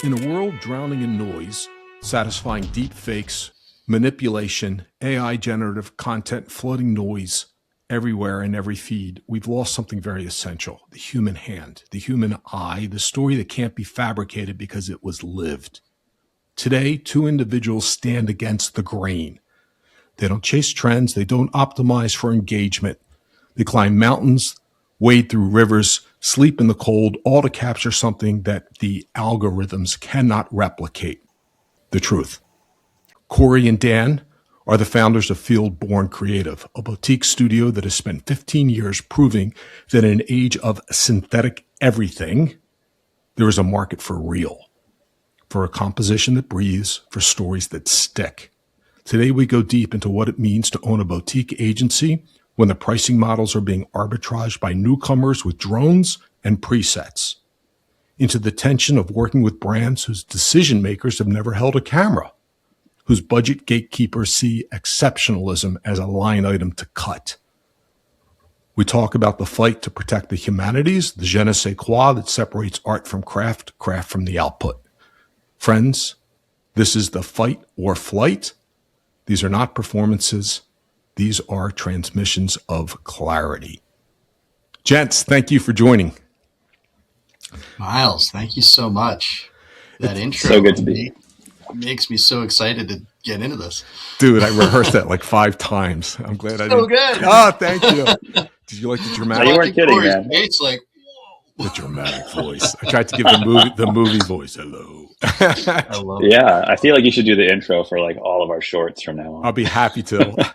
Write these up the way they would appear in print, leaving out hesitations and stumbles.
In a world drowning in noise, satisfying deep fakes, manipulation, AI generative content, flooding noise everywhere in every feed, we've lost something very essential: the human hand, the human eye, the story that can't be fabricated because it was lived. Today, two individuals stand against the grain. They don't chase trends. They don't optimize for engagement. They climb mountains, wade through rivers, sleep in the cold, all to capture something that the algorithms cannot replicate: the truth. Corey and Dan are the founders of FIELDBORN Creative, a boutique studio that has spent 15 years proving that in an age of synthetic everything, there is a market for real, for a composition that breathes, for stories that stick. Today, we go deep into what it means to own a boutique agency when the pricing models are being arbitraged by newcomers with drones and presets, into the tension of working with brands whose decision makers have never held a camera, whose budget gatekeepers see exceptionalism as a line item to cut. We talk about the fight to protect the humanities, the je ne sais quoi that separates art from craft, craft from the output. Friends, this is the fight or flight. These are not performances. These are transmissions of clarity. Gents, thank you for joining. Miles, thank you so much. That intro so good to be. Makes me so excited to get into this. Dude, I rehearsed that like 5 times. I'm glad I did. So good. Oh, thank you. Did you like the dramatic? You weren't kidding, man. It's like, whoa. The dramatic voice. I tried to give the movie voice. Hello. I love it. Yeah, I feel like you should do the intro for like all of our shorts from now on. I'll be happy to.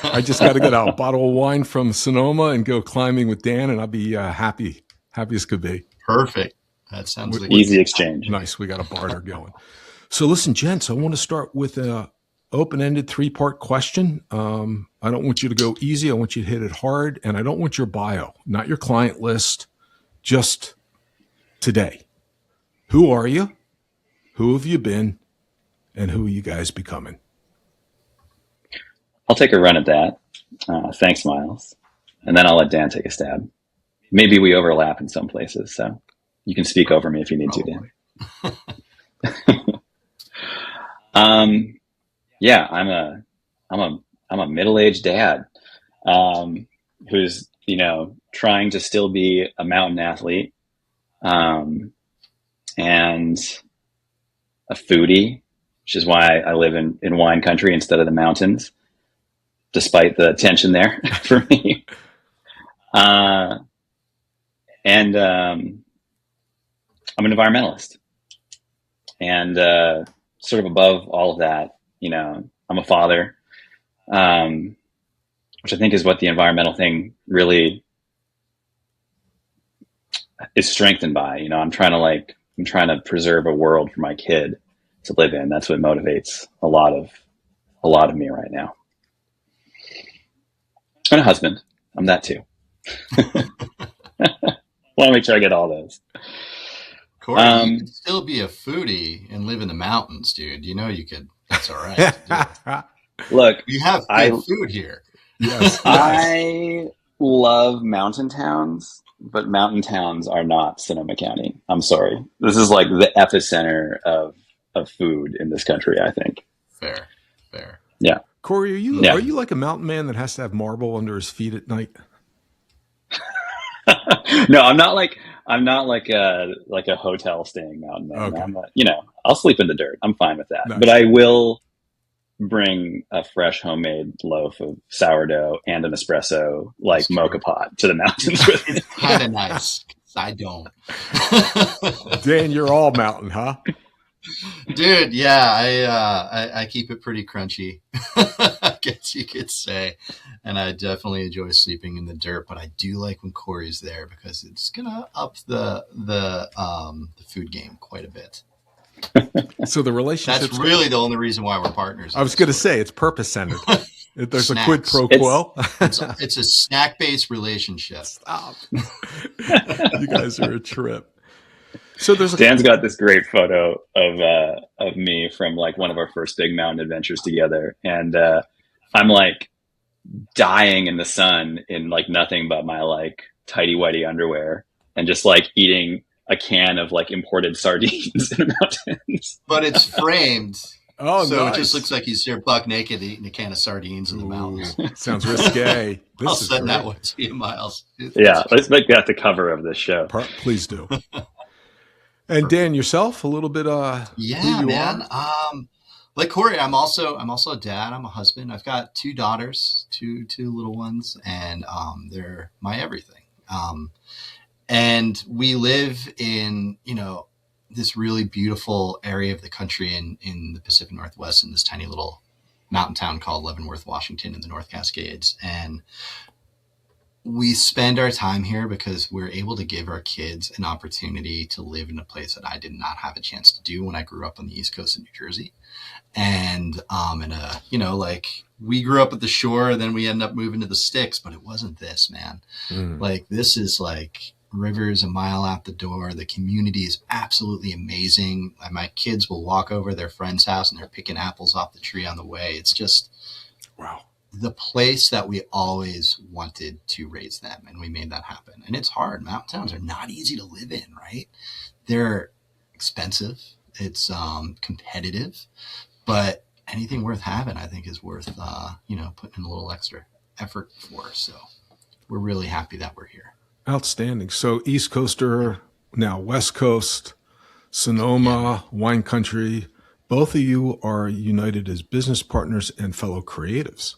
I just got to get out a bottle of wine from Sonoma and go climbing with Dan, and I'll be happy as could be. Perfect. That sounds like Easy exchange. Nice. We got a barter going. So listen, gents, I want to start with an open-ended 3-part question. I don't want you to go easy. I want you to hit it hard, and I don't want your bio, not your client list, just today. Who are you? Who have you been? And who are you guys becoming? I'll take a run at that. Thanks, Miles. And then I'll let Dan take a stab. Maybe we overlap in some places, so you can speak over me if you need to, Dan. Yeah, I'm a middle-aged dad who's trying to still be a mountain athlete and a foodie, which is why I live in wine country instead of the mountains, despite the tension there for me. And I'm an environmentalist. And sort of above all of that, I'm a father, which I think is what the environmental thing really is strengthened by. I'm trying to preserve a world for my kid to live in. That's what motivates a lot of me right now. And a husband. I'm that too. Want to make sure I get all those. Corey, you could still be a foodie and live in the mountains, dude. You could. That's all right. Look, you have good food here. Yes. I love mountain towns, but mountain towns are not Sonoma County. I'm sorry. This is like the epicenter of food in this country, I think. Fair. Yeah. Corey, are you like a mountain man that has to have marble under his feet at night? No, I'm not like a hotel staying mountain man. Okay. I'll sleep in the dirt. I'm fine with that. Nice. But I will bring a fresh homemade loaf of sourdough and an espresso mocha pot to the mountains with me. It's kind of nice. I don't. Dan, you're all mountain, huh? Dude, yeah, I keep it pretty crunchy, I guess you could say, and I definitely enjoy sleeping in the dirt. But I do like when Corey's there because it's gonna up the food game quite a bit. So the relationship. That's really the only reason why we're partners. I was going to say it's purpose centered. There's Snacks. a quid pro quo. It's a snack based relationship. Stop. You guys are a trip. So Dan's got this great photo of me from one of our first big mountain adventures together, and I'm dying in the sun in nothing but my tighty whitey underwear, and just eating a can of like imported sardines in the mountains. But it's framed. Oh, so nice. It just looks like he's there buck naked eating a can of sardines in the mountains. Sounds risque. I'll send that one to you, Miles. Yeah, let's make that the cover of this show. Please do. And Dan, yourself, a little bit. Yeah, man. Like Corey, I'm also a dad. I'm a husband. I've got 2 daughters, two little ones, and they're my everything. And we live in, this really beautiful area of the country in the Pacific Northwest, in this tiny little mountain town called Leavenworth, Washington, in the North Cascades. And we spend our time here because we're able to give our kids an opportunity to live in a place that I did not have a chance to do when I grew up on the East Coast of New Jersey. And we grew up at the shore, then we ended up moving to the sticks, but it wasn't this, man. Like, this is like rivers a mile out the door. The community is absolutely amazing. My kids will walk over their friend's house and they're picking apples off the tree on the way. It's just wow, the place that we always wanted to raise them, and we made that happen. And it's hard. Mountain towns are not easy to live in, right? They're expensive. It's competitive, but anything worth having, I think, is worth putting in a little extra effort for. So we're really happy that we're here. Outstanding. So East Coaster, now West Coast, Sonoma, wine country. Both of you are united as business partners and fellow creatives.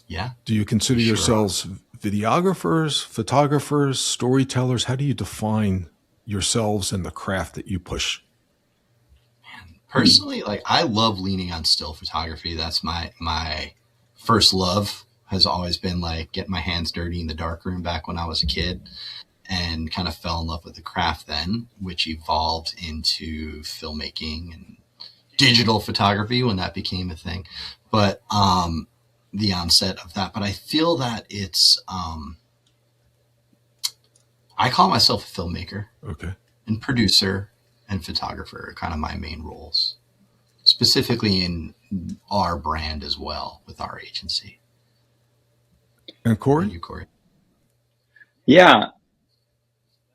Yeah. Do you consider yourselves videographers, photographers, storytellers? How do you define yourselves and the craft that you push? Man, personally, I love leaning on still photography. That's my first love. Has always been like getting my hands dirty in the darkroom back when I was a kid, and kind of fell in love with the craft then, which evolved into filmmaking and digital photography when that became a thing. But the onset of that. But I feel that it's I call myself a filmmaker, okay, and producer and photographer are kind of my main roles, specifically in our brand as well with our agency. And Corey? You, Corey? Yeah,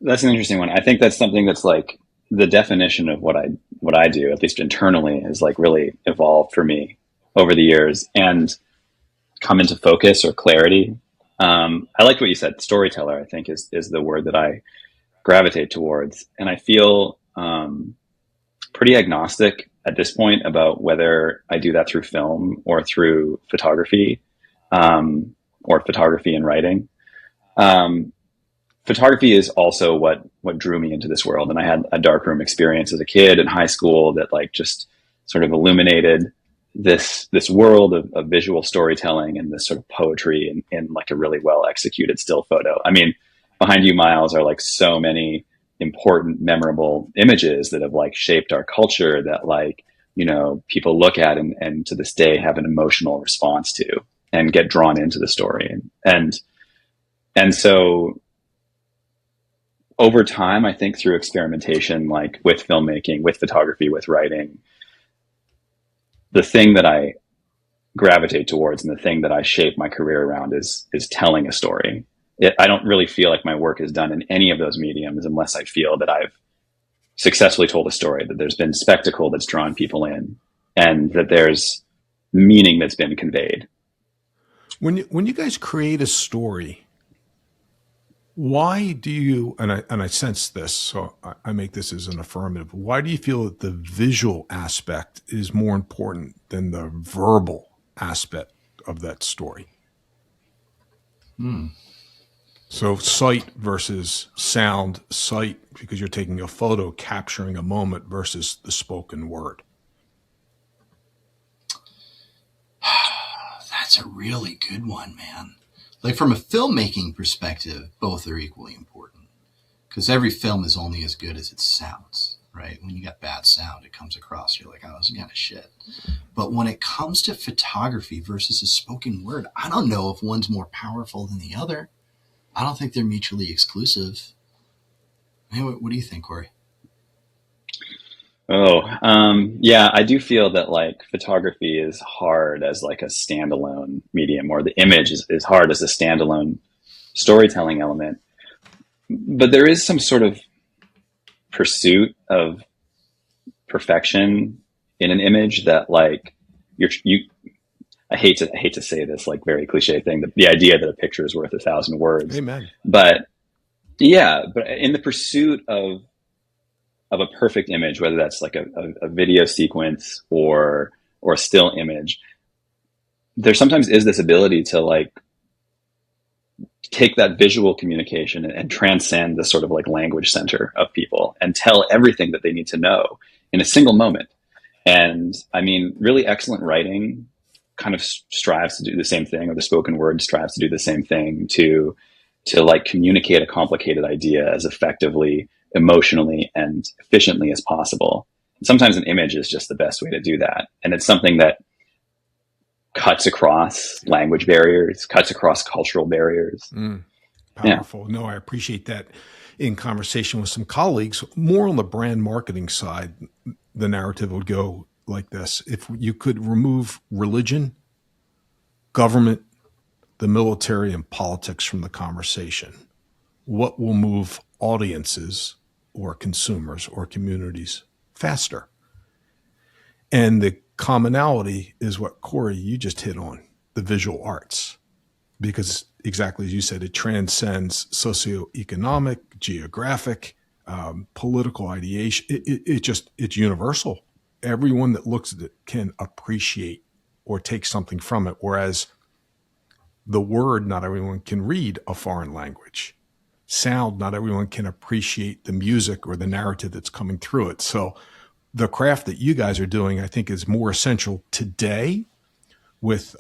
that's an interesting one. I think that's something that's like the definition of what I do, at least internally, has like really evolved for me over the years and come into focus or clarity. I like what you said. Storyteller, I think, is the word that I gravitate towards, and I feel pretty agnostic at this point about whether I do that through film or through photography. Or photography and writing. Photography is also what drew me into this world. And I had a darkroom experience as a kid in high school that like just sort of illuminated this world of visual storytelling and this sort of poetry in like a really well executed still photo. I mean, behind you, Miles, are like so many important, memorable images that have like shaped our culture that like, people look at and to this day have an emotional response to and get drawn into the story. And so over time, I think through experimentation, like with filmmaking, with photography, with writing, the thing that I gravitate towards and the thing that I shape my career around is telling a story. I don't really feel like my work is done in any of those mediums unless I feel that I've successfully told a story, that there's been spectacle that's drawn people in, and that there's meaning that's been conveyed. When you guys create a story, why do you, and I sense this, so I make this as an affirmative, why do you feel that the visual aspect is more important than the verbal aspect of that story? So sight versus sound, sight because you're taking a photo capturing a moment versus the spoken word. That's a really good one, man. Like from a filmmaking perspective, both are equally important because every film is only as good as it sounds, right? When you got bad sound, it comes across, you're like, oh, this is kind of shit. But when it comes to photography versus a spoken word, I don't know if one's more powerful than the other. I don't think they're mutually exclusive. Hey, what do you think, Corey? Yeah, I do feel that like photography is hard as like a standalone medium, or the image is hard as a standalone storytelling element. but there is some sort of pursuit of perfection in an image that like I hate to say this like very cliche thing, the idea that a picture is worth 1,000 words. Amen. But yeah, but in the pursuit of a perfect image, whether that's like a video sequence or a still image, there sometimes is this ability to like take that visual communication and transcend the sort of like language center of people and tell everything that they need to know in a single moment. And I mean, really excellent writing kind of strives to do the same thing, or the spoken word strives to do the same thing, to like communicate a complicated idea as effectively, emotionally, and efficiently as possible. And sometimes an image is just the best way to do that. And it's something that cuts across language barriers, cuts across cultural barriers. Powerful. Yeah. No, I appreciate that. In conversation with some colleagues, more on the brand marketing side, the narrative would go like this. If you could remove religion, government, the military, and politics from the conversation, what will move audiences or consumers or communities faster? And the commonality is what, Corey, you just hit on, the visual arts, because exactly as you said, it transcends socioeconomic, geographic, political ideation. It's universal. Everyone that looks at it can appreciate or take something from it. Whereas the word, not everyone can read a foreign language. Sound, not everyone can appreciate the music or the narrative that's coming through it. So the craft that you guys are doing, I think, is more essential today with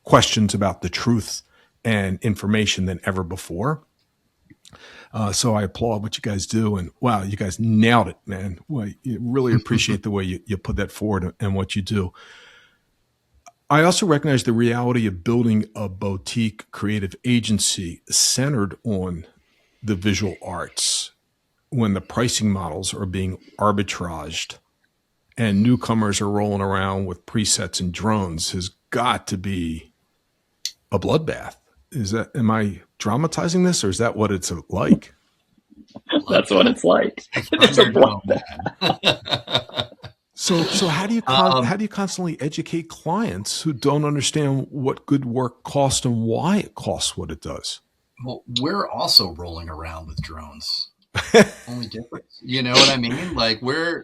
questions about the truth and information than ever before. So I applaud what you guys do. And wow, you guys nailed it, man. Well, you really appreciate the way you put that forward and what you do. I also recognize the reality of building a boutique creative agency centered on the visual arts when the pricing models are being arbitraged and newcomers are rolling around with presets and drones has got to be a bloodbath. Am I dramatizing this, or is that what it's like? That's what it's like. It's a bloodbath. So how do you constantly educate clients who don't understand what good work costs and why it costs what it does? Well, we're also rolling around with drones. Only difference. You know what I mean? Like we're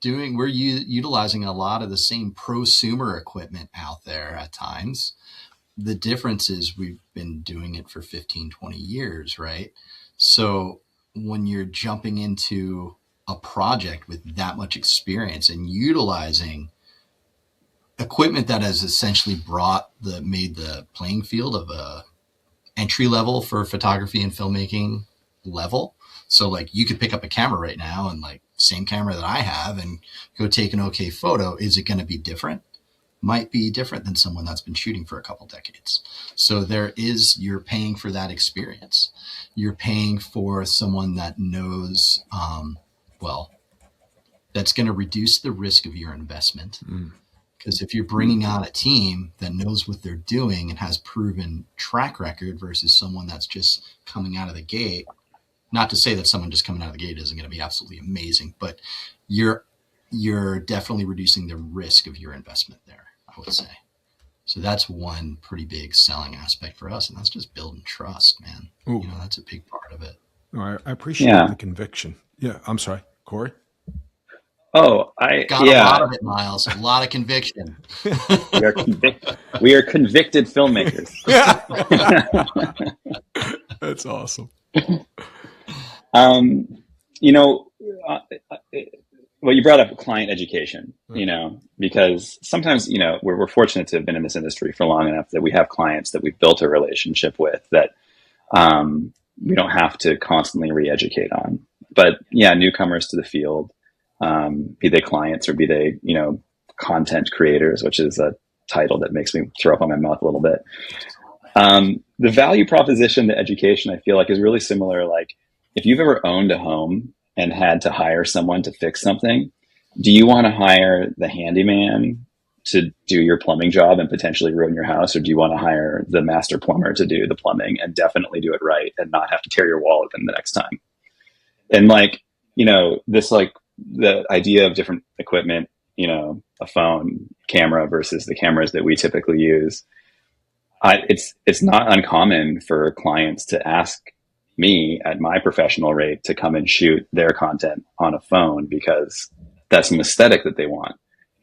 utilizing a lot of the same prosumer equipment out there at times. The difference is we've been doing it for 15, 20 years, right? So when you're jumping into a project with that much experience and utilizing equipment that has essentially made the playing field of a entry level for photography and filmmaking level. So like you could pick up a camera right now and like same camera that I have and go take an okay photo. Is it going to be different? Might be different than someone that's been shooting for a couple decades. So you're paying for that experience. You're paying for someone that knows, that's going to reduce the risk of your investment. Because if you're bringing on a team that knows what they're doing and has proven track record versus someone that's just coming out of the gate, not to say that someone just coming out of the gate isn't going to be absolutely amazing, but you're definitely reducing the risk of your investment there, I would say. So that's one pretty big selling aspect for us. And that's just building trust, man. Ooh. You know, that's a big part of it. I appreciate the conviction. Yeah. I'm sorry, Corey. Oh, got a lot of it, Miles. A lot of conviction. We are convicted filmmakers. That's awesome. Well, you brought up client education, because sometimes, we're fortunate to have been in this industry for long enough that we have clients that we've built a relationship with that we don't have to constantly re-educate on. But yeah, newcomers to the field, be they clients or be they, content creators, which is a title that makes me throw up on my mouth a little bit. The value proposition to education, I feel like, is really similar. Like if you've ever owned a home and had to hire someone to fix something, do you want to hire the handyman to do your plumbing job and potentially ruin your house, or do you want to hire the master plumber to do the plumbing and definitely do it right and not have to tear your wall open the next time? And like, you know, this, like the idea of different equipment, you know, a phone camera versus the cameras that we typically use. It's not uncommon for clients to ask me at my professional rate to come and shoot their content on a phone because that's an aesthetic that they want.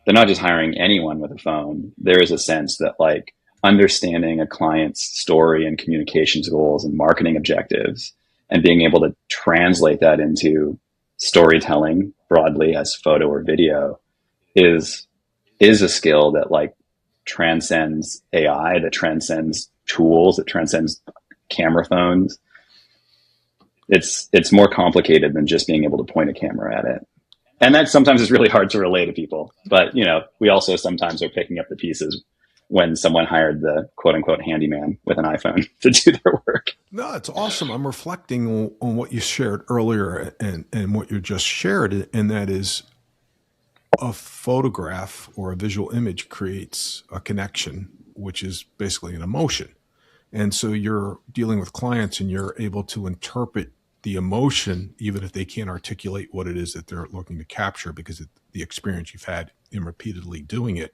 They're not just hiring anyone with a phone. There is a sense that like understanding a client's story and communications goals and marketing objectives and being able to translate that into storytelling broadly as photo or video is a skill that like transcends AI, that transcends tools, that transcends camera phones. It's more complicated than just being able to point a camera at it. And that sometimes is really hard to relay to people. But, you know, we also sometimes are picking up the pieces when someone hired the quote unquote handyman with an iPhone to do their work. No, it's awesome. I'm reflecting on what you shared earlier and what you just shared. And that is a photograph or a visual image creates a connection, which is basically an emotion. And so you're dealing with clients and you're able to interpret the emotion, even if they can't articulate what it is that they're looking to capture because of the experience you've had in repeatedly doing it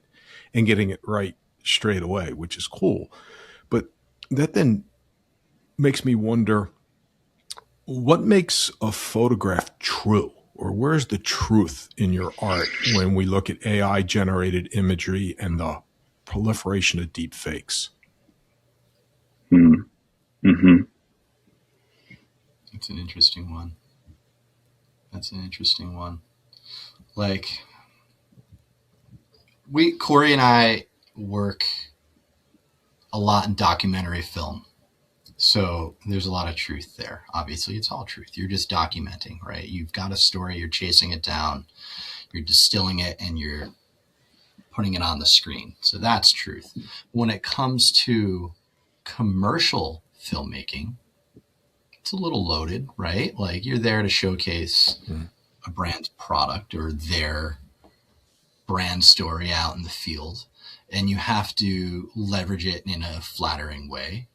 and getting it right straight away, which is cool. But that then makes me wonder, what makes a photograph true? Or where's the truth in your art when we look at AI generated imagery and the proliferation of deep fakes? Mm-hmm. That's an interesting one. Like, Corey and I work a lot in documentary film. So there's a lot of truth there. Obviously, it's all truth. You're just documenting, right? You've got a story, you're chasing it down, you're distilling it, and you're putting it on the screen. So that's truth. When it comes to commercial filmmaking, it's a little loaded, right? Like you're there to showcase a brand's product or their brand story out in the field, and you have to leverage it in a flattering way.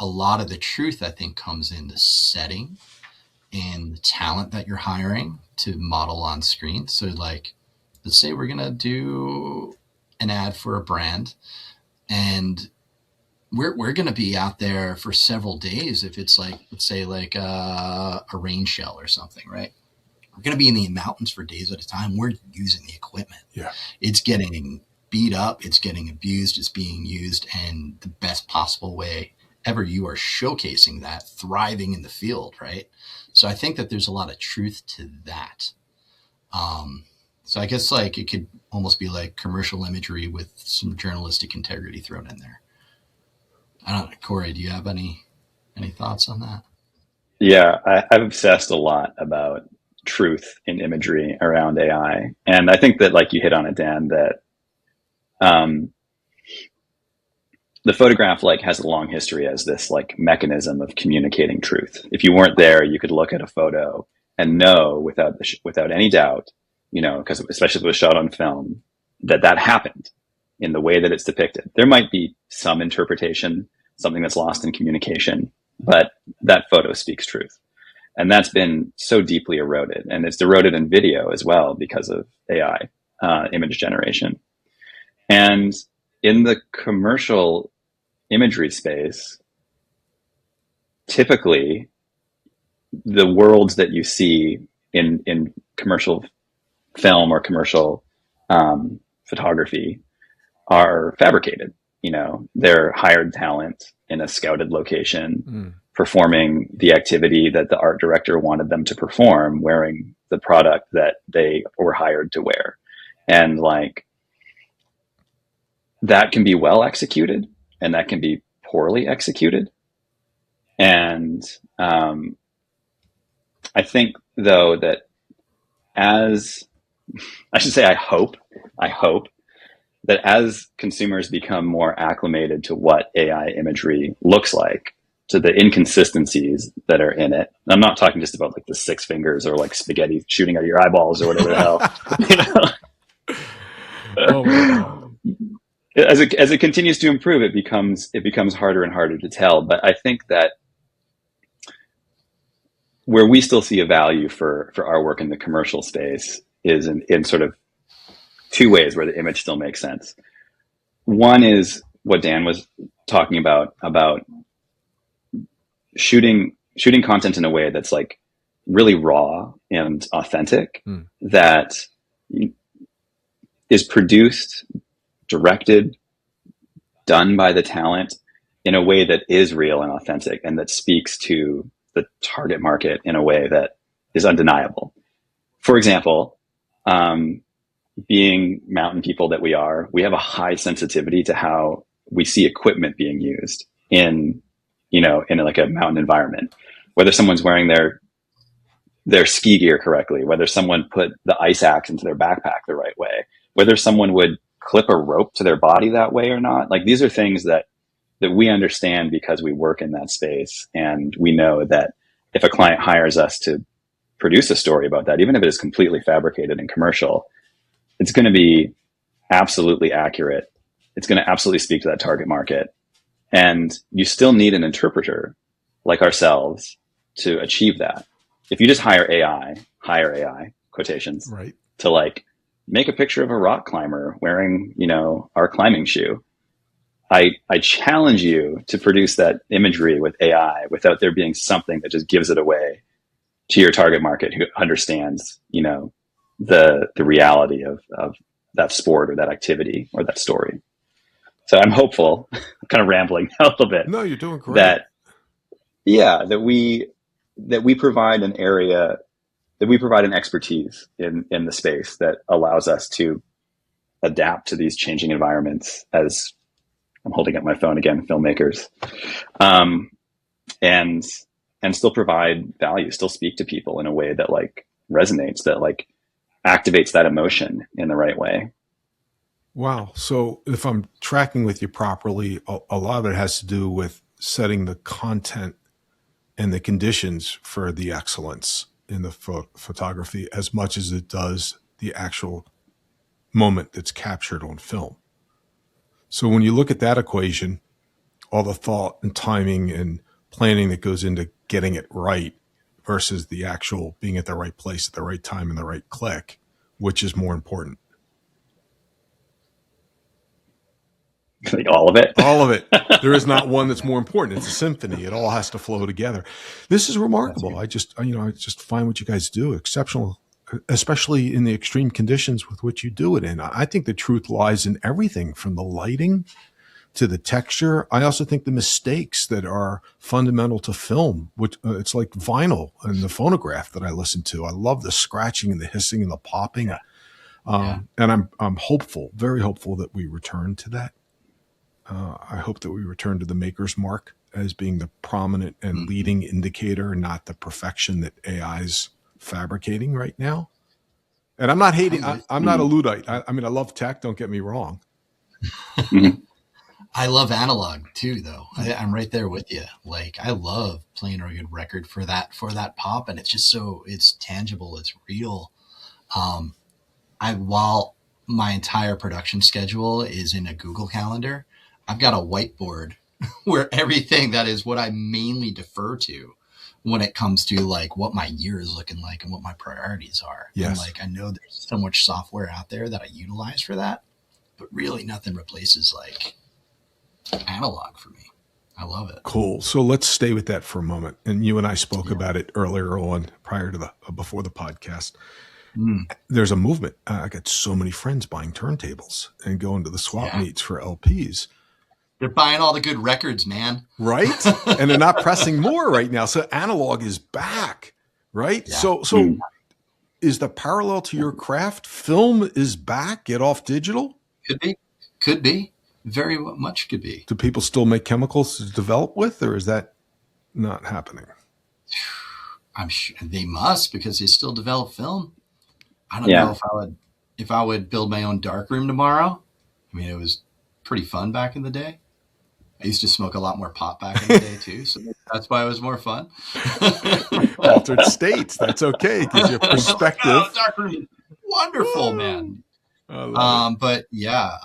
A lot of the truth, I think, comes in the setting and the talent that you're hiring to model on screen. So like, let's say we're going to do an ad for a brand and we're going to be out there for several days. If it's like, let's say like a rain shell or something, right? We're going to be in the mountains for days at a time. We're using the equipment. Yeah. It's getting beat up. It's getting abused. It's being used in the best possible way ever. You are showcasing that, thriving in the field, right? So I think that there's a lot of truth to that. So I guess like it could almost be like commercial imagery with some journalistic integrity thrown in there. I don't know, Corey, do you have any thoughts on that? Yeah, I've obsessed a lot about truth in imagery around AI. And I think that like you hit on it, Dan, that the photograph like has a long history as this like mechanism of communicating truth. If you weren't there, you could look at a photo and know without any doubt, you know, because especially if it was shot on film, that happened in the way that it's depicted. There might be some interpretation, something that's lost in communication, but that photo speaks truth. And that's been so deeply eroded. And it's eroded in video as well because of AI, image generation. And in the commercial imagery space, typically the worlds that you see in commercial film or commercial photography are fabricated. You know, they're hired talent in a scouted location, performing the activity that the art director wanted them to perform, wearing the product that they were hired to wear. And like, that can be well executed and that can be poorly executed. And I think though that I hope that as consumers become more acclimated to what AI imagery looks like, to the inconsistencies that are in it. I'm not talking just about like the 6 fingers or like spaghetti shooting out of your eyeballs or whatever the hell. You know? Oh my God. As it continues to improve, it becomes harder and harder to tell. But I think that where we still see a value for our work in the commercial space is in sort of two ways where the image still makes sense. One is what Dan was talking about shooting content in a way that's like really raw and authentic, that is produced, directed, done by the talent in a way that is real and authentic, and that speaks to the target market in a way that is undeniable. For example, being mountain people that we are, we have a high sensitivity to how we see equipment being used in like a mountain environment, whether someone's wearing their ski gear correctly, whether someone put the ice axe into their backpack the right way, whether someone would clip a rope to their body that way or not. Like, these are things that we understand because we work in that space. And we know that if a client hires us to produce a story about that, even if it is completely fabricated and commercial, it's going to be absolutely accurate. It's going to absolutely speak to that target market. And you still need an interpreter like ourselves to achieve that. If you just hire AI, quotations, Right. to like make a picture of a rock climber wearing, our climbing shoe, I challenge you to produce that imagery with AI without there being something that just gives it away to your target market who understands, the reality of that sport or that activity or that story. So I'm hopeful, I'm kind of rambling a little bit. No, you're doing great. That we provide an area, that we provide an expertise in the space that allows us to adapt to these changing environments, as I'm holding up my phone again, filmmakers, and still provide value, still speak to people in a way that like resonates, that like activates that emotion in the right way. Wow. So if I'm tracking with you properly, a lot of it has to do with setting the content and the conditions for the excellence in the photography as much as it does the actual moment that's captured on film. So when you look at that equation, all the thought and timing and planning that goes into getting it right versus the actual being at the right place at the right time and the right click, which is more important? Like all of it. All of it. There is not one that's more important. It's a symphony. It all has to flow together. This is remarkable. I just find what you guys do exceptional, especially in the extreme conditions with which you do it in. I think the truth lies in everything from the lighting to the texture. I also think the mistakes that are fundamental to film, which it's like vinyl and the phonograph that I listen to. I love the scratching and the hissing and the popping. And I'm hopeful, very hopeful that we return to that. I hope that we return to the maker's mark as being the prominent and leading indicator, not the perfection that AI's fabricating right now. And I'm not hating. I'm not a Luddite. I mean, I love tech. Don't get me wrong. I love analog too, though. I'm right there with you. Like, I love playing a good record for that pop, and it's just it's tangible, it's real. While my entire production schedule is in a Google Calendar, I've got a whiteboard where everything that is what I mainly defer to when it comes to like what my year is looking like and what my priorities are. Yes. And like, I know there's so much software out there that I utilize for that, but really nothing replaces like analog for me. I love it. Cool. So let's stay with that for a moment. And you and I spoke about it earlier on before the podcast. There's a movement. I got so many friends buying turntables and going to the swap meets for LPs. They're buying all the good records, man. Right? And they're not pressing more right now. So analog is back, right? Yeah. So is the parallel to your craft? Film is back. Get off digital? Could be. Very much could be. Do people still make chemicals to develop with, or is that not happening? I'm sure they must, because they still develop film. I don't know if I would build my own darkroom tomorrow. I mean, it was pretty fun back in the day. I used to smoke a lot more pot back in the day too, so that's why it was more fun. Altered states. That's okay. Gives you a perspective. Darkroom, wonderful, man. I love it. But yeah,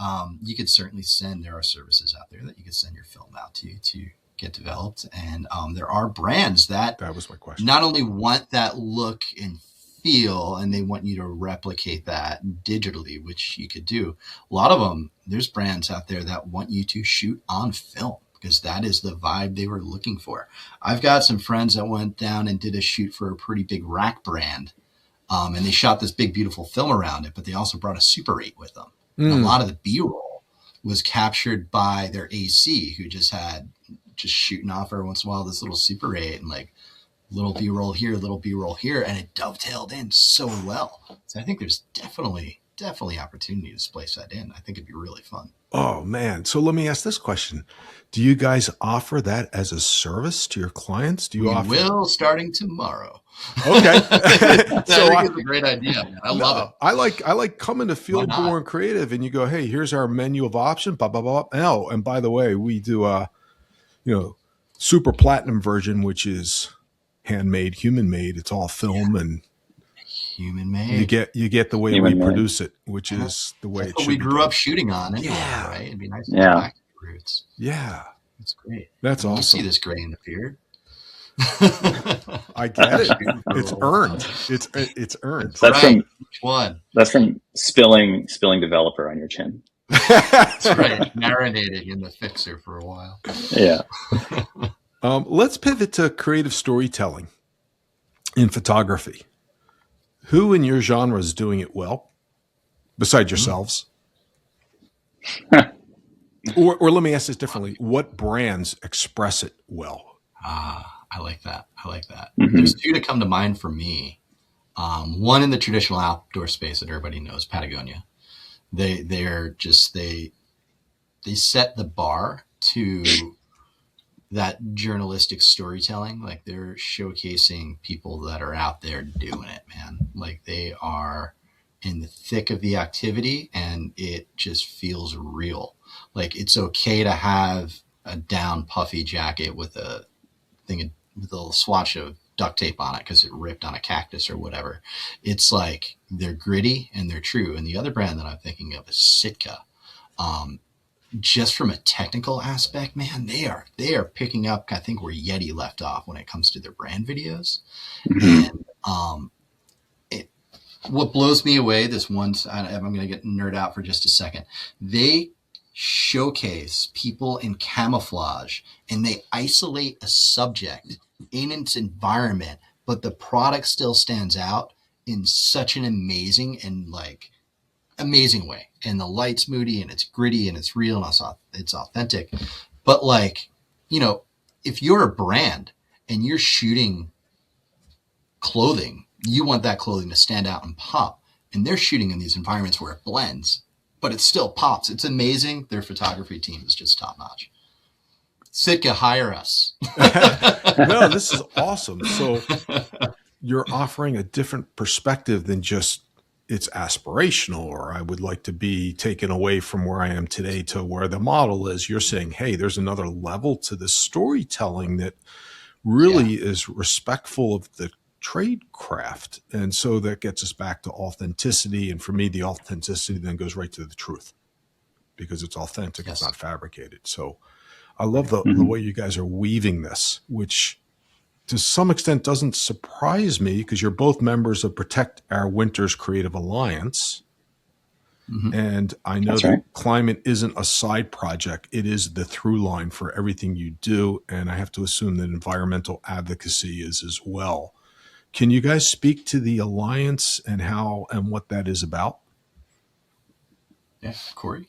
you could certainly there are services out there that you could send your film out to get developed. And there are brands that That was my question. not only want that look and feel, and they want you to replicate that digitally, which you could do. A lot of them, there's brands out there that want you to shoot on film because that is the vibe they were looking for. I've got some friends that went down and did a shoot for a pretty big rack brand. And they shot this big, beautiful film around it, but they also brought a Super 8 with them. And a lot of the B-roll was captured by their AC, who just shooting off every once in a while this little Super 8 and like little B-roll here, and it dovetailed in so well. So I think there's definitely opportunity to splice that in. I think it'd be really fun. Oh man. So let me ask this question. Do you guys offer that as a service to your clients? Do you offer? Will starting tomorrow. Okay. So it's a great idea, man. I love it. I like coming to FIELDBORN Creative and you go, hey, here's our menu of options, blah, blah, blah. Oh, and by the way, we do super platinum version, which is handmade, human made. It's all film and human made. You get the way human we made. produce it, which is the way it should be. We grew up shooting on anyway, right? It'd be nice to get back to the roots. Yeah. That's great. That's awesome. You see this gray in the beard. I get it. It's earned. It's earned. That's from spilling developer on your chin. That's right. Marinating in the fixer for a while. Yeah. Let's pivot to creative storytelling in photography. Who in your genre is doing it well, besides yourselves? or let me ask this differently. What brands express it well? I like that. Mm-hmm. There's two to come to mind for me. One in the traditional outdoor space that everybody knows, Patagonia. They set the bar to that journalistic storytelling. Like they're showcasing people that are out there doing it, man. Like they are in the thick of the activity and it just feels real. Like it's okay to have a down puffy jacket with a little swatch of duct tape on it because it ripped on a cactus or whatever. It's like they're gritty and they're true. And the other brand that I'm thinking of is Sitka. Just from a technical aspect, man, they are picking up, I think, where Yeti left off when it comes to their brand videos. Mm-hmm. And what blows me away, this once, I'm going to get nerd out for just a second. They showcase people in camouflage and they isolate a subject in its environment, but the product still stands out in such an amazing way. And the light's moody and it's gritty and it's real and it's authentic. But if you're a brand and you're shooting clothing, you want that clothing to stand out and pop. And they're shooting in these environments where it blends, but it still pops. It's amazing. Their photography team is just top notch. Sitka, hire us. No, this is awesome. So you're offering a different perspective than just it's aspirational, or I would like to be taken away from where I am today to where the model is. You're saying, hey, there's another level to the storytelling that really is respectful of the trade craft. And so that gets us back to authenticity. And for me, the authenticity then goes right to the truth because it's authentic. Yes. It's not fabricated. So I love the way you guys are weaving this, which to some extent doesn't surprise me because you're both members of Protect Our Winters Creative Alliance. Mm-hmm. And I know that climate isn't a side project. It is the through line for everything you do. And I have to assume that environmental advocacy is as well. Can you guys speak to the alliance and how and what that is about? Yeah, Corey.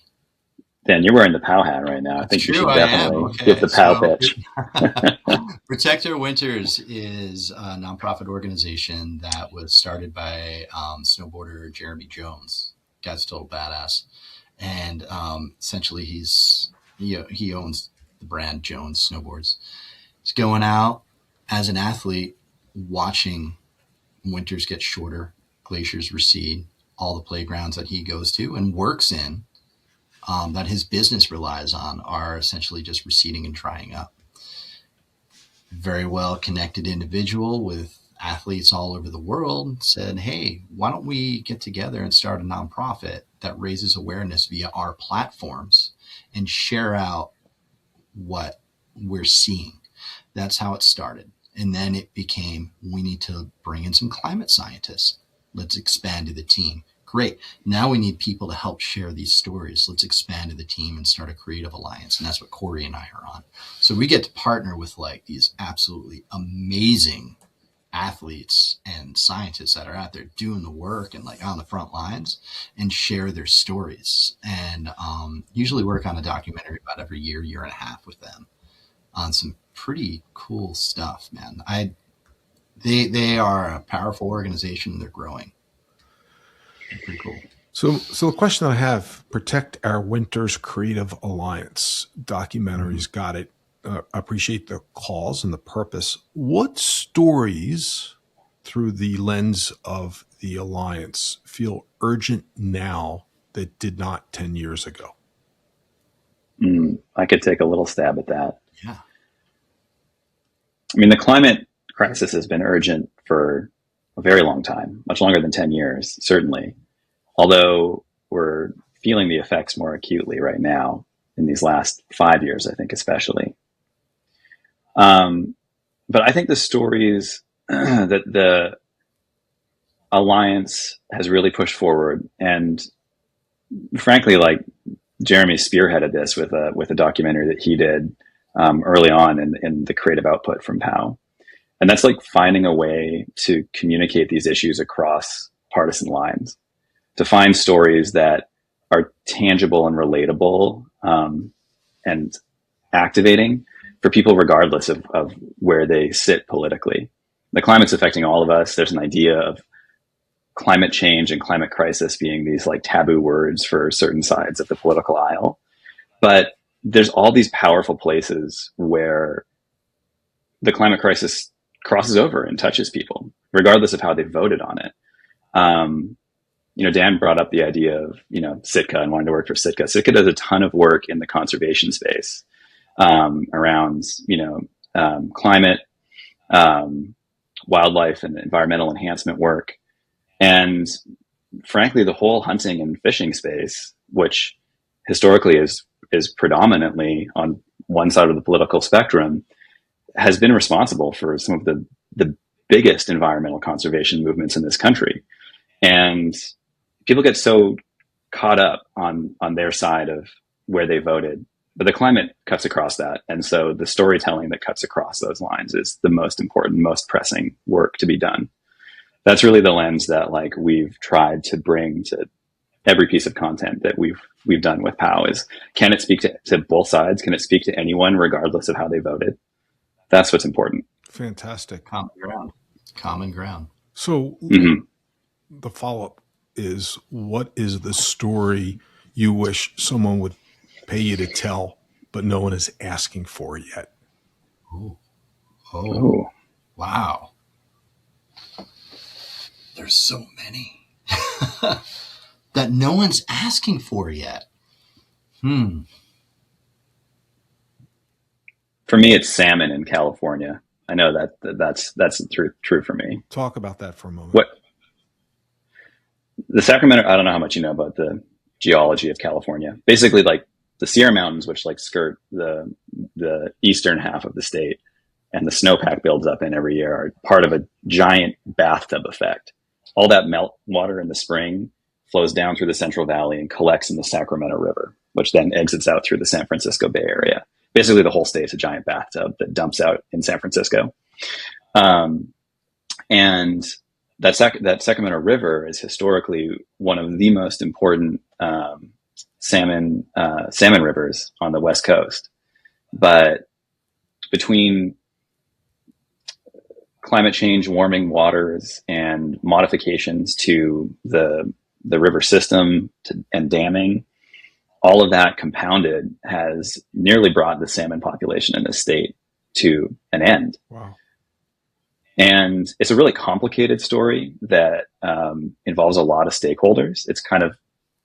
Dan, you're wearing the POW hat right now. I think you should definitely give the POW pitch. Protect Our Winters is a nonprofit organization that was started by snowboarder Jeremy Jones. Guy's still badass. And essentially he owns the brand Jones Snowboards. He's going out as an athlete, watching winters get shorter, glaciers recede, all the playgrounds that he goes to and works in that his business relies on are essentially just receding and drying up. Very well connected individual with athletes all over the world said, hey, why don't we get together and start a nonprofit that raises awareness via our platforms and share out what we're seeing. That's how it started. And then it became, we need to bring in some climate scientists. Let's expand to the team. Great. Now we need people to help share these stories. Let's expand to the team and start a creative alliance. And that's what Corey and I are on. So we get to partner with like these absolutely amazing athletes and scientists that are out there doing the work and like on the front lines and share their stories. And usually work on a documentary about every year, year and a half with them on some pretty cool stuff, man. They are a powerful organization. They're growing. Pretty cool. So the question I have: Protect Our Winters Creative Alliance documentaries. Got it. Appreciate the cause and the purpose. What stories, through the lens of the alliance, feel urgent now that did not 10 years ago? I could take a little stab at that. Yeah. I mean, the climate crisis has been urgent for a very long time, much longer than 10 years, certainly. Although we're feeling the effects more acutely right now in these last 5 years, I think, especially. But I think the stories that the Alliance has really pushed forward, and frankly, like Jeremy spearheaded this with a documentary that he did early on in the creative output from POW. And that's like finding a way to communicate these issues across partisan lines, to find stories that are tangible and relatable and activating for people regardless of where they sit politically. The climate's affecting all of us. There's an idea of climate change and climate crisis being these like taboo words for certain sides of the political aisle. But there's all these powerful places where the climate crisis crosses over and touches people, regardless of how they voted on it. Dan brought up the idea of, Sitka and wanting to work for Sitka. Sitka does a ton of work in the conservation space around, climate, wildlife and environmental enhancement work. And frankly, the whole hunting and fishing space, which historically is predominantly on one side of the political spectrum, has been responsible for some of the biggest environmental conservation movements in this country. And people get so caught up on their side of where they voted, but the climate cuts across that. And so the storytelling that cuts across those lines is the most important, most pressing work to be done. That's really the lens that like we've tried to bring to every piece of content that we've done with POW is, can it speak to both sides? Can it speak to anyone regardless of how they voted? That's what's important. Fantastic. Common ground. So the follow-up is, what is the story you wish someone would pay you to tell, but no one is asking for it yet? Oh, wow. There's so many that no one's asking for yet. For me, it's salmon in California. I know that's true for me. Talk about that for a moment. What the Sacramento? I don't know how much you know about the geology of California. Basically, like the Sierra Mountains, which like skirt the eastern half of the state, and the snowpack builds up in every year, are part of a giant bathtub effect. All that melt water in the spring flows down through the Central Valley and collects in the Sacramento River, which then exits out through the San Francisco Bay Area. Basically, the whole state's a giant bathtub that dumps out in San Francisco. And that Sacramento River is historically one of the most important salmon rivers on the West Coast. But between climate change, warming waters, and modifications to the river system and damming, all of that compounded has nearly brought the salmon population in the state to an end. Wow. And it's a really complicated story that involves a lot of stakeholders. It's kind of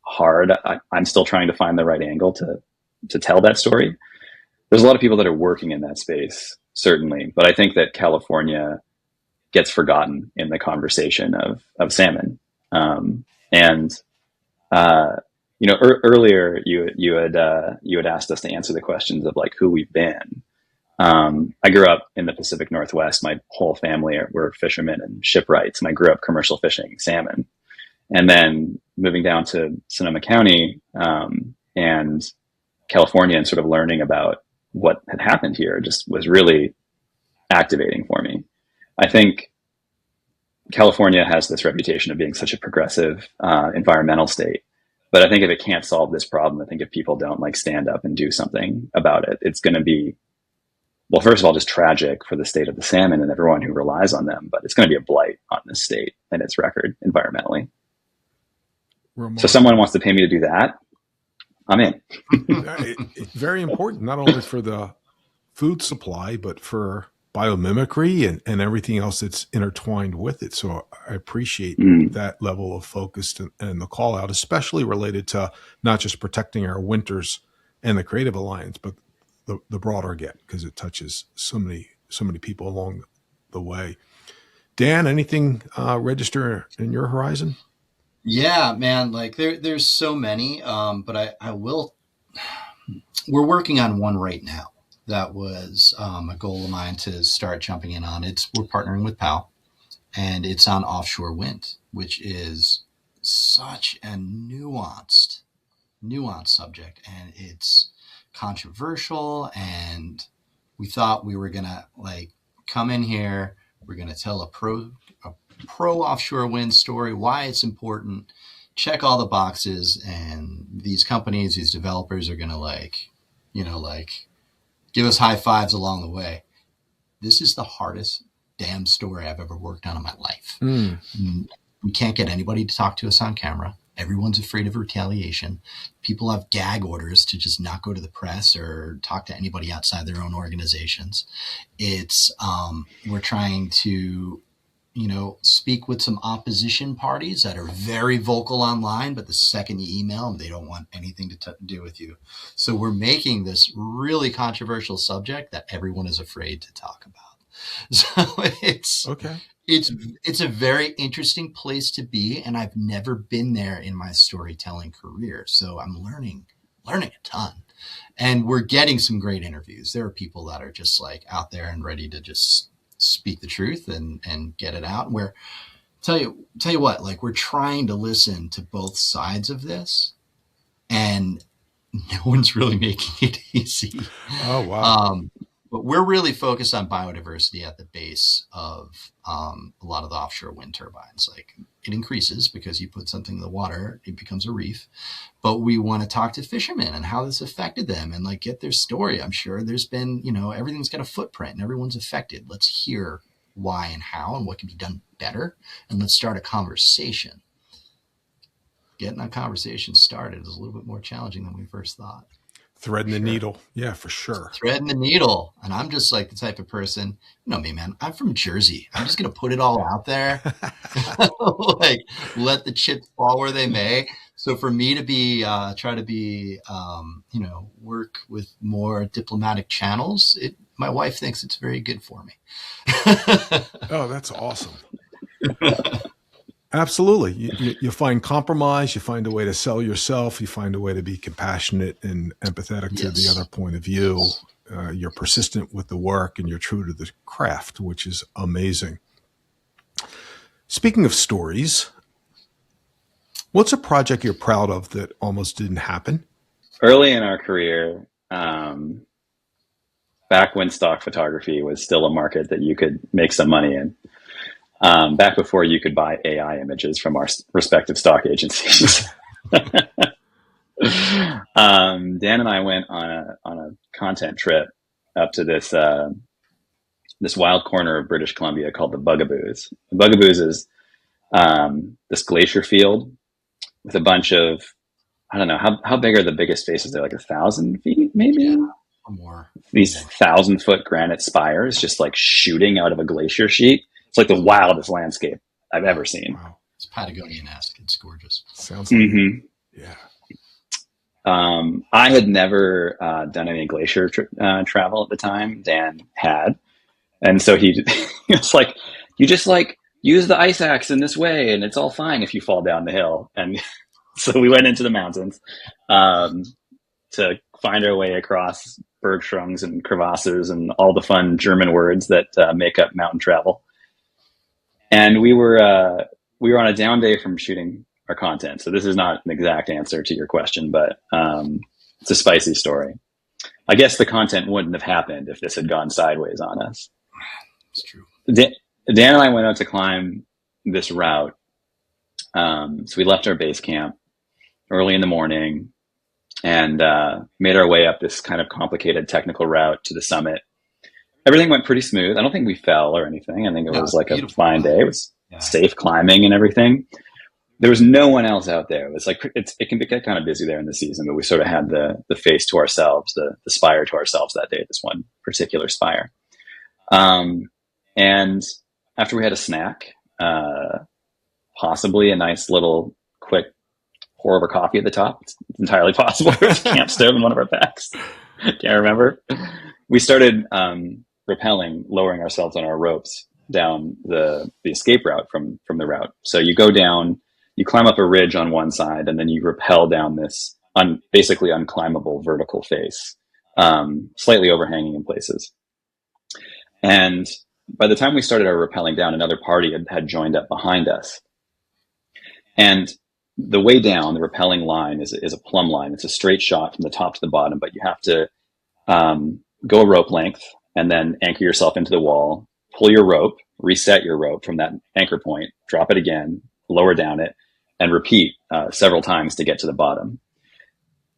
hard. I'm still trying to find the right angle to tell that story. There's a lot of people that are working in that space, certainly, but I think that California gets forgotten in the conversation of salmon. And earlier you had asked us to answer the questions of like who we've been. I grew up in the Pacific Northwest. My whole family were fishermen and shipwrights, and I grew up commercial fishing salmon. And then moving down to Sonoma County and California, and sort of learning about what had happened here just was really activating for me. I think California has this reputation of being such a progressive environmental state. But I think if it can't solve this problem, I think if people don't like stand up and do something about it, it's going to be, well, first of all, just tragic for the state of the salmon and everyone who relies on them. But it's going to be a blight on this state and its record environmentally. So someone wants to pay me to do that, I'm in. It's very important, not only for the food supply, but for biomimicry and everything else that's intertwined with it. So I appreciate that level of focus and the call out, especially related to not just protecting our winters and the Creative Alliance, but the broader get, because it touches so many people along the way. Dan, anything register in your horizon? Yeah, man, like there's so many, but I will, we're working on one right now. That was a goal of mine to start jumping in on. We're partnering with PAL, and it's on offshore wind, which is such a nuanced subject, and it's controversial. And we thought we were gonna like come in here, we're gonna tell a pro offshore wind story, why it's important, check all the boxes, and these companies, these developers are gonna give us high fives along the way. This is the hardest damn story I've ever worked on in my life. We can't get anybody to talk to us on camera. Everyone's afraid of retaliation. People have gag orders to just not go to the press or talk to anybody outside their own organizations. It's we're trying to speak with some opposition parties that are very vocal online, but the second you email them, they don't want anything to do with you. So we're making this really controversial subject that everyone is afraid to talk about. So it's a very interesting place to be, and I've never been there in my storytelling career. So I'm learning a ton, and we're getting some great interviews. There are people that are just like out there and ready to just speak the truth and get it out. Where tell you what, like, we're trying to listen to both sides of this, and no one's really making it easy. Oh, wow. But we're really focused on biodiversity at the base of a lot of the offshore wind turbines. Like, it increases because you put something in the water, it becomes a reef. But we want to talk to fishermen and how this affected them and like get their story. I'm sure there's been, everything's got a footprint and everyone's affected. Let's hear why and how and what can be done better. And let's start a conversation. Getting that conversation started is a little bit more challenging than we first thought. Threading the needle. Yeah, for sure. Threading the needle. And I'm just like the type of person, you know me, man, I'm from Jersey. I'm just going to put it all out there. Like, let the chips fall where they may. So for me to be, try to be, work with more diplomatic channels, my wife thinks it's very good for me. Oh, that's awesome. Absolutely. You find compromise, you find a way to sell yourself, you find a way to be compassionate and empathetic to the other point of view. You're persistent with the work and you're true to the craft, which is amazing. Speaking of stories, what's a project you're proud of that almost didn't happen? Early in our career, back when stock photography was still a market that you could make some money in, back before you could buy AI images from our respective stock agencies. Dan and I went on a content trip up to this wild corner of British Columbia called the Bugaboos. The Bugaboos is this glacier field with a bunch of, I don't know, how big are the biggest faces? They're like 1,000 feet, maybe? Yeah, or more. These 1,000-foot granite spires just like shooting out of a glacier sheet. It's like the wildest landscape I've ever seen. Wow. It's Patagonian-esque. It's gorgeous. Sounds like yeah. I had never done any glacier travel at the time. Dan had. And so he was like, you just like use the ice axe in this way and it's all fine if you fall down the hill. And so we went into the mountains to find our way across bergschrunds and crevasses and all the fun German words that make up mountain travel. And we were on a down day from shooting our content. So this is not an exact answer to your question, but it's a spicy story. I guess the content wouldn't have happened if this had gone sideways on us. It's true. Dan and I went out to climb this route. So we left our base camp early in the morning and made our way up this kind of complicated technical route to the summit. Everything went pretty smooth. I don't think we fell or anything. I think it was like a fine day. It was safe climbing and everything. There was no one else out there. It was like, it can get kind of busy there in the season, but we sort of had the face to ourselves, the spire to ourselves that day, this one particular spire. And after we had a snack, possibly a nice little quick pour over coffee at the top. It's entirely possible. There's a camp stove in one of our packs. Can't remember. We started rappelling, lowering ourselves on our ropes down the escape route from the route. So you go down, you climb up a ridge on one side, and then you rappel down this basically unclimbable vertical face, slightly overhanging in places. And by the time we started our rappelling down, another party had joined up behind us. And the way down, the rappelling line is a plumb line. It's a straight shot from the top to the bottom, but you have to go a rope length and then anchor yourself into the wall, pull your rope, reset your rope from that anchor point, drop it again, lower down it, and repeat several times to get to the bottom.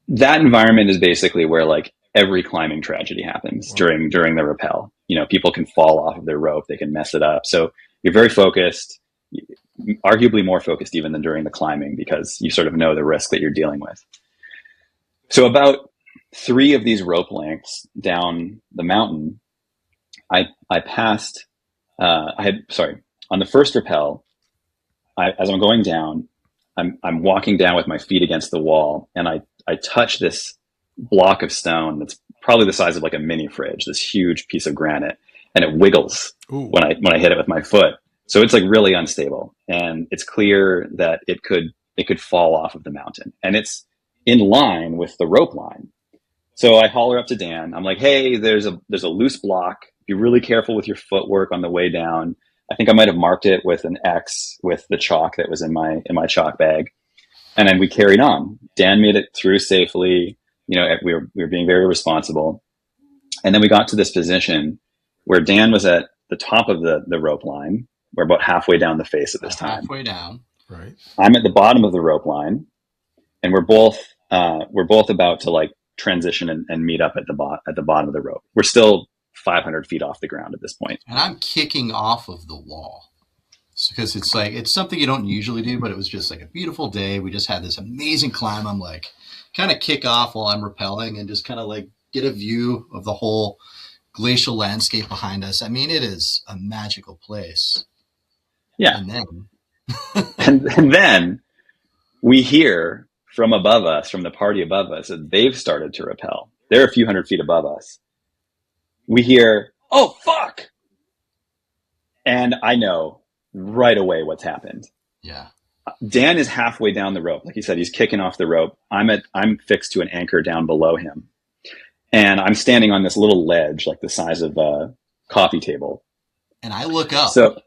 That environment is basically where like every climbing tragedy happens during the rappel. You know, people can fall off of their rope, they can mess it up. So you're very focused, arguably more focused even than during the climbing because you sort of know the risk that you're dealing with. So about 3 of these rope lengths down the mountain, I passed, on the first rappel, as I'm going down, I'm walking down with my feet against the wall, and I touch this block of stone that's probably the size of like a mini fridge, this huge piece of granite, and it wiggles when I hit it with my foot. So it's like really unstable, and it's clear that it could fall off of the mountain, and it's in line with the rope line. So I holler up to Dan. I'm like, "Hey, there's a loose block. Be really careful with your footwork on the way down." I think I might have marked it with an X with the chalk that was in my chalk bag. And then we carried on. Dan made it through safely. You know, we were being very responsible. And then we got to this position where Dan was at the top of the rope line. We're about halfway down the face at this time. Halfway down. Right. I'm at the bottom of the rope line, and we're both about to like transition and meet up at the bottom of the rope. We're still 500 feet off the ground at this point. And I'm kicking off of the wall because it's something you don't usually do, but it was just like a beautiful day. We just had this amazing climb. I'm like kind of kick off while I'm rappelling and just kind of like get a view of the whole glacial landscape behind us. I mean, it is a magical place. Yeah. And then and then we hear from above us, from the party above us, that they've started to rappel. They're a few hundred feet above us. We hear, "Oh, fuck." And I know right away what's happened. Yeah. Dan is halfway down the rope. Like he said, he's kicking off the rope. I'm fixed to an anchor down below him. And I'm standing on this little ledge, like the size of a coffee table. And I look up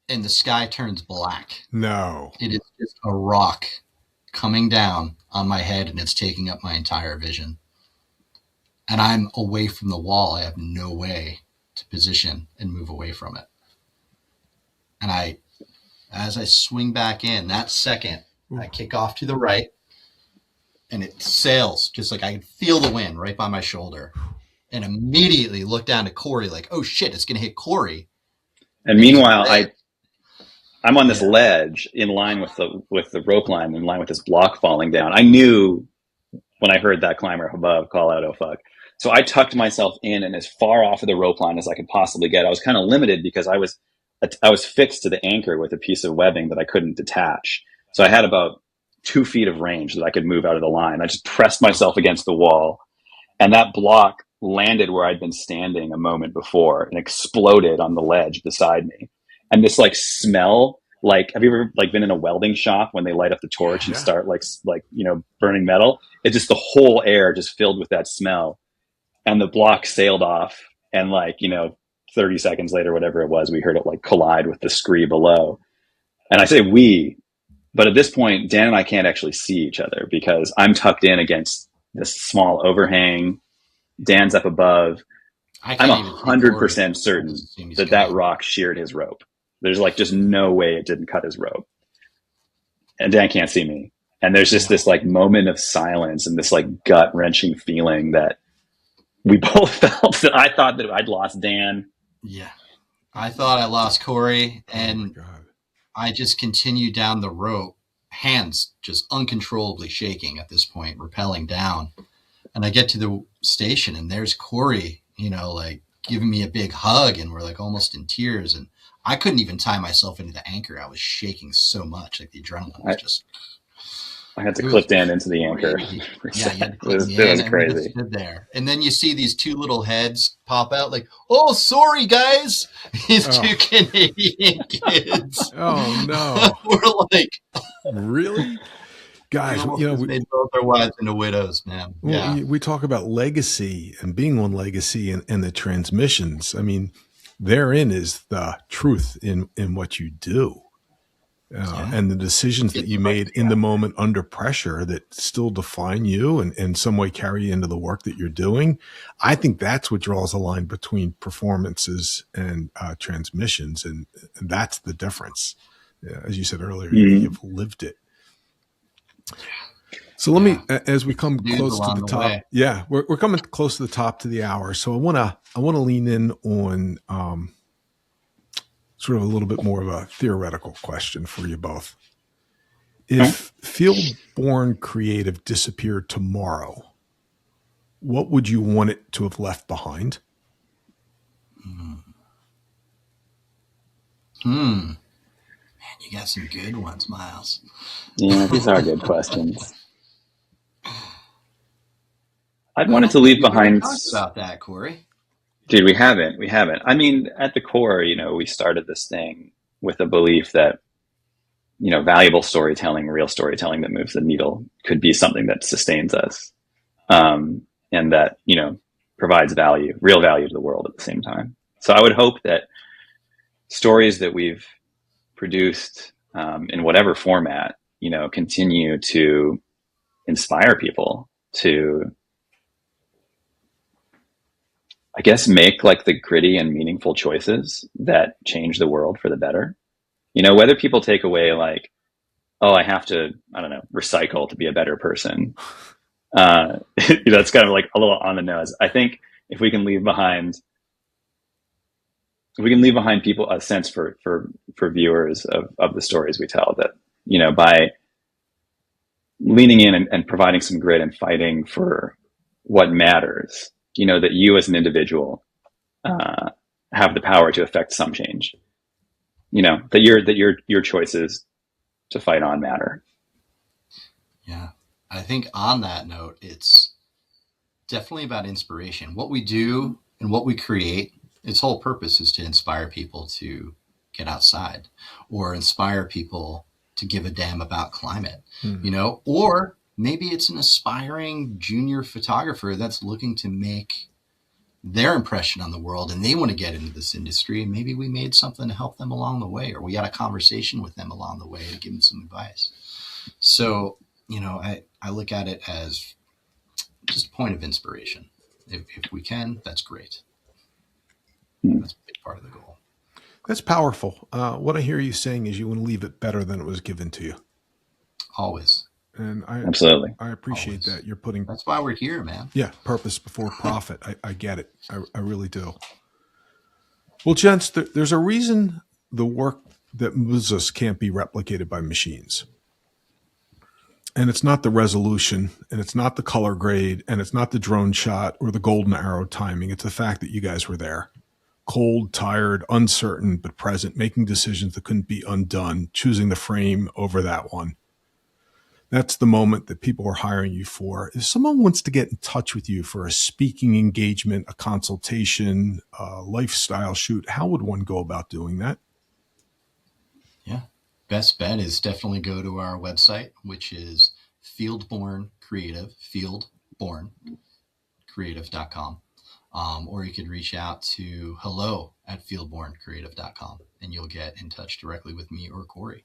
and the sky turns black. No. It is just a rock coming down on my head, and it's taking up my entire vision. And I'm away from the wall. I have no way to position and move away from it. And as I swing back in, that second, I kick off to the right, and it sails just like I can feel the wind right by my shoulder. And immediately look down to Corey like, "Oh shit, it's going to hit Corey." And meanwhile, I'm on this ledge in line with the rope line, in line with this block falling down. I knew when I heard that climber above call out, "Oh fuck." So I tucked myself in and as far off of the rope line as I could possibly get. I was kind of limited because I was fixed to the anchor with a piece of webbing that I couldn't detach. So I had about 2 feet of range that I could move out of the line. I just pressed myself against the wall, and that block landed where I'd been standing a moment before and exploded on the ledge beside me. and this like smell, like, have you ever like been in a welding shop when they light up the torch and Yeah. start like, burning metal? It's just the whole air just filled with that smell. And the block sailed off, and 30 seconds later, whatever it was, we heard it like collide with the scree below. And I say we, but at this point, Dan and I can't actually see each other because I'm tucked in against this small overhang. Dan's up above. I'm 100% certain that rock sheared his rope. There's like just no way it didn't cut his rope. And Dan can't see me. And there's just this like moment of silence and this like gut wrenching feeling that we both felt, that I thought that I'd lost Dan. Yeah. I thought I lost Corey, and I just continued down the rope, hands just uncontrollably shaking at this point, rappelling down. And I get to the station, and there's Corey, like giving me a big hug, and we're like almost in tears. And I couldn't even tie myself into the anchor. I was shaking so much, like the adrenaline was just. I had to clip Dan into the anchor. Yeah, it was crazy. Stood there, and then you see these two little heads pop out, like, "Oh, sorry, guys, these two Canadian kids." Oh no, we're like, really, guys? Made both our wives into widows, man. Well, we talk about legacy and being on legacy and the transmissions. I mean, therein is the truth in what you do. And the decisions that you made in the moment under pressure that still define you and in some way carry you into the work that you're doing. I think that's what draws a line between performances and transmissions. And that's the difference. As you said earlier, you've lived it. So let me, as we come close to the top, we're coming close to the top to the hour. So I want to lean in on, sort of a little bit more of a theoretical question for you both. If FIELDBORN Creative disappeared tomorrow, what would you want it to have left behind? Man, you got some good ones, Miles. Yeah, these are good questions. I'd want it to leave behind. About that, Corey. Dude, we haven't. I mean, at the core, we started this thing with a belief that, valuable storytelling, real storytelling that moves the needle could be something that sustains us. And that, provides real value to the world at the same time. So I would hope that stories that we've produced, in whatever format, continue to inspire people to, I guess, make like the gritty and meaningful choices that change the world for the better. Whether people take away like, oh, I have to, recycle to be a better person. It's kind of like a little on the nose. I think if we can leave behind people a sense for viewers of the stories we tell, that, by leaning in and providing some grit and fighting for what matters, that you as an individual have the power to affect some change. That your choices to fight on matter. Yeah, I think on that note, it's definitely about inspiration. What we do and what we create, its whole purpose is to inspire people to get outside, or inspire people to give a damn about climate, or maybe it's an aspiring junior photographer that's looking to make their impression on the world and they want to get into this industry. And maybe we made something to help them along the way, or we had a conversation with them along the way to give them some advice. So, I look at it as just a point of inspiration. If we can, that's great. That's a big part of the goal. That's powerful. What I hear you saying is you want to leave it better than it was given to you. Always. And absolutely, I appreciate that you're putting. That's why we're here, man. Yeah, purpose before profit. I get it. I really do. Well, gents, there's a reason the work that moves us can't be replicated by machines. And it's not the resolution, and it's not the color grade, and it's not the drone shot or the golden arrow timing. It's the fact that you guys were there, cold, tired, uncertain, but present, making decisions that couldn't be undone, choosing the frame over that one. That's the moment that people are hiring you for. If someone wants to get in touch with you for a speaking engagement, a consultation, a lifestyle shoot, how would one go about doing that? best bet is definitely go to our website, which is FIELDBORN Creative, FIELDBORNCreative.com. Or you could reach out to hello@fieldborncreative.com, and you'll get in touch directly with me or Corey.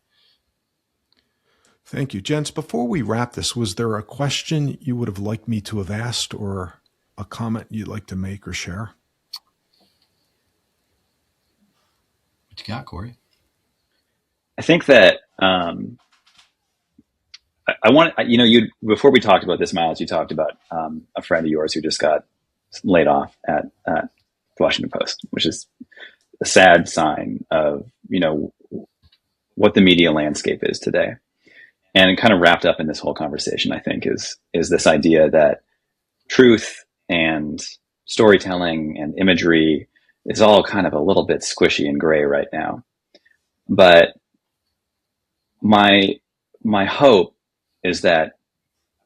Thank you. Gents, before we wrap this, was there a question you would have liked me to have asked or a comment you'd like to make or share? What you got, Corey? I think that I want, you before we talked about this, Miles, you talked about a friend of yours who just got laid off at the Washington Post, which is a sad sign of, what the media landscape is today. And it kind of wrapped up in this whole conversation, I think, is this idea that truth and storytelling and imagery is all kind of a little bit squishy and gray right now. But my hope is that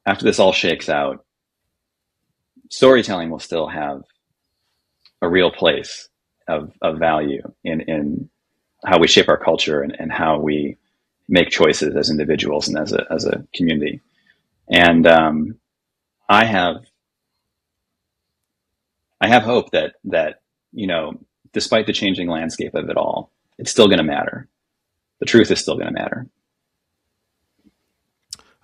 after this all shakes out, storytelling will still have a real place of value in how we shape our culture and how we make choices as individuals and as a community. And I have hope that despite the changing landscape of it all, it's still going to matter. The truth is still going to matter.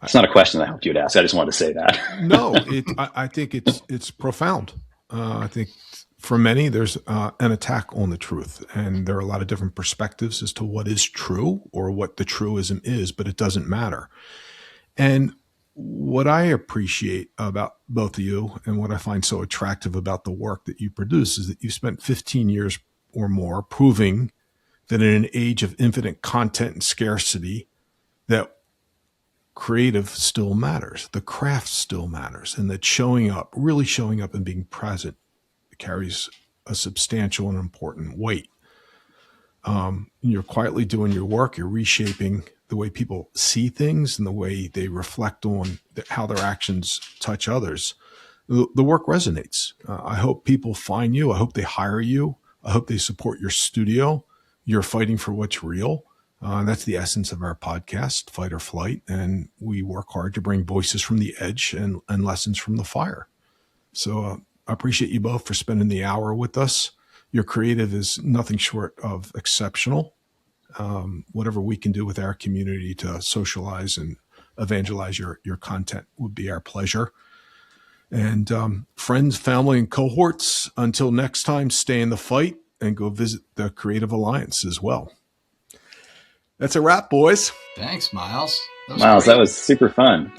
It's not a question I hoped you would ask. I just wanted to say that. No, I think it's profound. I think for many, there's an attack on the truth, and there are a lot of different perspectives as to what is true or what the truism is, but it doesn't matter. And what I appreciate about both of you and what I find so attractive about the work that you produce is that you've spent 15 years or more proving that in an age of infinite content and scarcity, that creative still matters, the craft still matters, and that really showing up and being present carries a substantial and important weight. You're quietly doing your work, you're reshaping the way people see things and the way they reflect on how their actions touch others. The work resonates. I hope people find you. I hope they hire you. I hope they support your studio. You're fighting for what's real. That's the essence of our podcast, Fight or Flight. And we work hard to bring voices from the edge and lessons from the fire. So I appreciate you both for spending the hour with us. Your creative is nothing short of exceptional. Whatever we can do with our community to socialize and evangelize your content would be our pleasure. And friends, family, and cohorts, until next time, stay in the fight and go visit the Creative Alliance as well. That's a wrap, boys. Thanks, Miles. That was super fun.